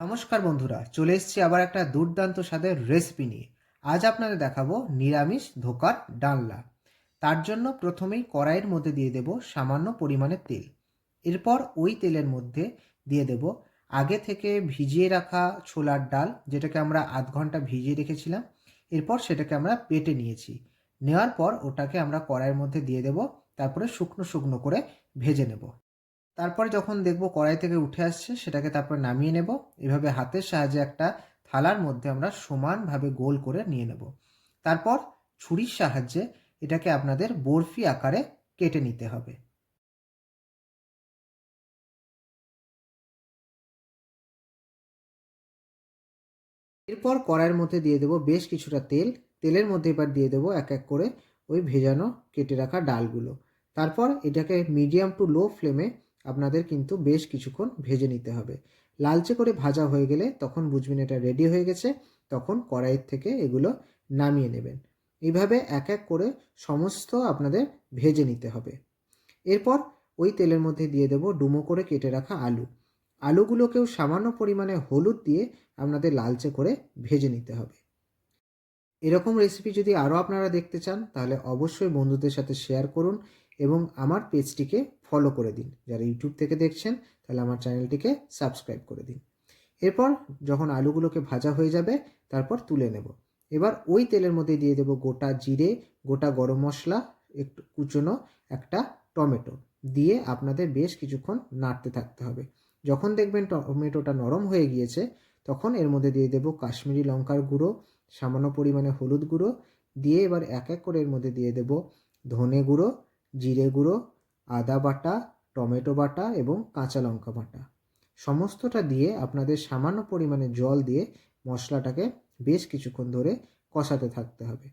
নমস্কার বন্ধুরা, চলে এসেছি আবার একটা দুর্দান্ত স্বাদের রেসিপি নিয়ে। আজ আপনাদের দেখাবো নিরামিষ ধোকার ডালনা। তার জন্য প্রথমেই কড়াইয়ের মধ্যে দিয়ে দেব সামান্য পরিমাণে তেল। এরপর ওই তেলের মধ্যে দিয়ে দেব আগে থেকে ভিজিয়ে রাখা ছোলার ডাল, যেটাকে আমরা আধ ঘন্টা ভিজিয়ে রেখেছিলাম। এরপর সেটাকে আমরা বেটে নিয়েছি। নেওয়ার পর ওটাকে আমরা কড়াইয়ের মধ্যে দিয়ে দেব, তারপরে শুকনো শুকনো করে ভেজে নেব। তারপরে যখন দেখব কড়াই থেকে উঠে আসছে, সেটাকে তারপর নামিয়ে নেব। এভাবে হাতের সাহায্যে একটা থালার মধ্যে আমরা সমানভাবে গোল করে নিয়ে নেব। তারপর ছুরির সাহায্যে এটাকে আপনাদের বরফি আকারে কেটে নিতে হবে। এরপর কড়াইয়ের মধ্যে দিয়ে দেব বেশ কিছুটা তেল। তেলের মধ্যে এবার দিয়ে দেব এক এক করে ওই ভেজানো কেটে রাখা ডালগুলো। তারপর এটাকে মিডিয়াম টু লো ফ্লেমে আপনাদের কিন্তু বেশ কিছুক্ষণ ভেজে নিতে হবে। লালচে করে ভাজা হয়ে গেলে তখন বুঝবেন এটা রেডি হয়ে গেছে। তখন কড়াইয়ের থেকে এগুলো নামিয়ে নেবেন। এইভাবে এক এক করে সমস্ত আপনাদের ভেজে নিতে হবে। এরপর ওই তেলের মধ্যে দিয়ে দেব ডুমো করে কেটে রাখা আলু। আলুগুলোকেও সামান্য পরিমাণে হলুদ দিয়ে আপনাদের লালচে করে ভেজে নিতে হবে। এরকম রেসিপি যদি আরও আপনারা দেখতে চান, তাহলে অবশ্যই বন্ধুদের সাথে শেয়ার করুন এবং আমার পেজটিকে ফলো করে দিন। যারা ইউটিউব থেকে দেখছেন, তাহলে আমার চ্যানেলটিকে সাবস্ক্রাইব করে দিন। এরপর যখন আলুগুলোকে ভাজা হয়ে যাবে, তারপর তুলে নেব। এবার ওই তেলের মধ্যে দিয়ে দেব গোটা জিরে, গোটা গরম মশলা, একটু কুচনো একটা টমেটো দিয়ে আপনাদের বেশ কিছুক্ষণ নাড়তে থাকতে হবে। যখন দেখবেন টমেটোটা নরম হয়ে গিয়েছে, তখন এর মধ্যে দিয়ে দেব কাশ্মীরি লঙ্কার গুঁড়ো, সামান্য পরিমাণে হলুদ গুঁড়ো দিয়ে এবার এক এক করে এর মধ্যে দিয়ে দেব ধনে গুঁড়ো, জিরে গুঁড়ো, আদা বাটা, টমেটো বাটা এবং কাঁচা লঙ্কা বাটা। সমস্তটা দিয়ে আপনাদের সামান্য পরিমাণে জল দিয়ে মশলাটাকে বেশ কিছুক্ষণ ধরে কষাতে থাকতে হবে।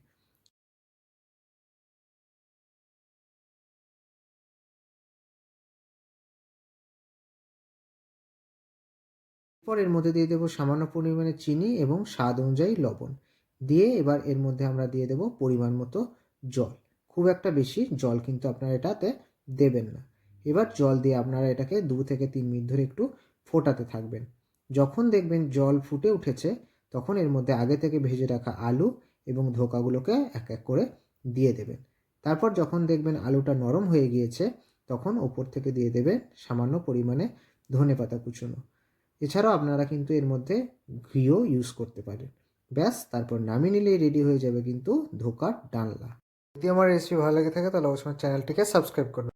এরপর এর মধ্যে দিয়ে দেবো সামান্য পরিমাণে চিনি এবং স্বাদ অনুযায়ী লবণ। দিয়ে এবার এর মধ্যে আমরা দিয়ে দেবো পরিমাণ মতো জল। খুব একটা বেশি জল কিন্তু আপনারা এটাতে দেবেন না। এবার জল দিয়ে আপনারা এটাকে 2 থেকে 3 মিনিট ধরে একটু ফোটাতে থাকবেন। যখন দেখবেন জল ফুটে উঠেছে, তখন এর মধ্যে আগে থেকে ভেজে রাখা আলু এবং ধোকাগুলোকে এক এক করে দিয়ে দেবেন। তারপর যখন দেখবেন আলুটা নরম হয়ে গিয়েছে, তখন ওপর থেকে দিয়ে দেবেন সামান্য পরিমাণে ধনেপাতা কুচোনো। এছাড়াও আপনারা কিন্তু এর মধ্যে ঘিও ইউজ করতে পারেন। ব্যাস, তারপর নামিয়ে নিলেই রেডি হয়ে যাবে কিন্তু ধোকার ডালনা। যদি আমার রেসিপি ভালো লেগে থাকে, তাহলে অবশ্যই চ্যানেলটিকে সাবস্ক্রাইব করুন।